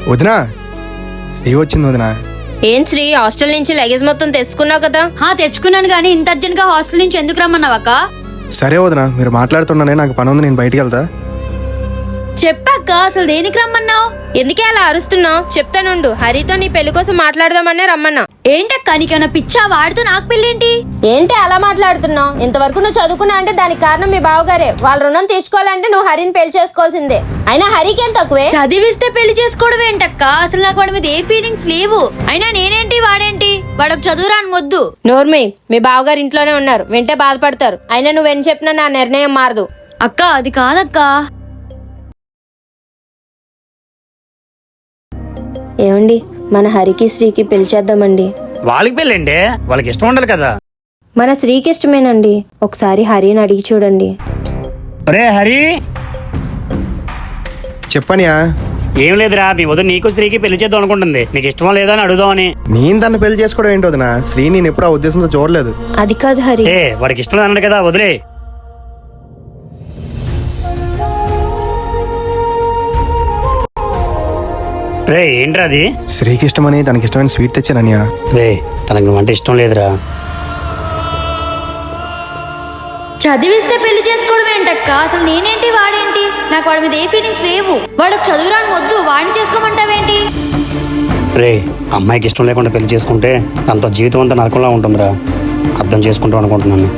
వదినా, శ్రీ వచ్చింది వదినా. ఏం శ్రీ, హాస్టల్ నుంచి లగేజ్ మొత్తం తెచ్చుకున్నావు కదా? తెచ్చుకున్నాను గానీ ఇంత అర్జెంట్ గా హాస్టల్ నుంచి ఎందుకు రమ్మన్నావక్క? సరే వదినా, మీరు మాట్లాడుతున్నానే, నాకు పని ఉంది, నేను బయటికి వెళ్తా. చెప్పక్క, అసలు దేనికి రమ్మన్నావు? ఎందుకే అలా అరుస్తున్నావు? చెప్తానుండు. హరితో నీ పెళ్లి కోసం మాట్లాడదామనే రమ్మన్నా. ఏంటక్క, నీకేమైనా పిచ్చా? వాడితో నాకు పెళ్ళేంటి? ఏంటి అలా మాట్లాడుతున్నావు? ఇంతవరకు నువ్వు చదువుకున్నా అంటే దానికి కారణం మీ బావగారే. వాళ్ళ రుణం తీసుకోవాలంటే నువ్వు హరిని పెళ్లి చేసుకోవాల్సిందే. అయినా హరికి ఏం తక్కువే? చదివిస్తే పెళ్లి చేసుకోవడం ఏంటక్క? అసలు నాకు వాడి మీద ఏ ఫీలింగ్స్ లేవు. అయినా నేనేంటి వాడేంటి? వాడొక చదువురాని వద్దు. నోర్మి, మీ బావగారు ఇంట్లోనే ఉన్నారు, వెంటే బాధపడతారు. అయినా నువ్వెన్ని చెప్పినా నా నిర్ణయం మారదు. అక్క, అది కాదక్క. ఏమండి, మన హరికి శ్రీకి పెళ్లి చేద్దామండి. వాళ్ళకి పెళ్ళండి, వాళ్ళకి ఇష్టం ఉండాలి కదా. మన శ్రీకి ఇష్టమేనండి. ఒకసారి హరిని అడిగి చూడండి. ఒరే హరి, చెప్పనియా? ఏం లేదురా, మీ వదిన నీకు స్త్రీకి పెళ్లి చేద్దాం అనుకుంటుంది. నీకు ఇష్టమా లేదా అని అడుగుదామని. నేను దాన్ని పెళ్లి చేసుకోవడం ఏంటి వదినా? శ్రీ నేను ఎప్పుడు ఆ ఉద్దేశంతో చూడలేదు. అది కాదు హరి. వాడికి ఇష్టం లేదన్నాడు కదా, వదిలే. రే ఏంట్రా అది? శ్రీకి ఇష్టమని తనకి ఇష్టమైన స్వీట్ తెచ్చాననియా. రే తనకి నువ్వంటే ఇష్టం లేదురా. చదివిస్తే పెళ్లి చేసుకోవడం ఏంటక్క? అసలు నేనేంటి వాడేంటి? నాకు వాడి మీద ఏ ఫీలింగ్స్ లేవు. వాడు చదువురాని వద్దు, వాడిని చేసుకోమంటావేంటి? రే, అమ్మాయికి ఇష్టం లేకుండా పెళ్లి చేసుకుంటే తనతో జీవితం అంతా నరకంలా ఉంటుందిరా. అర్థం చేసుకుంటాం అనుకుంటున్నాను.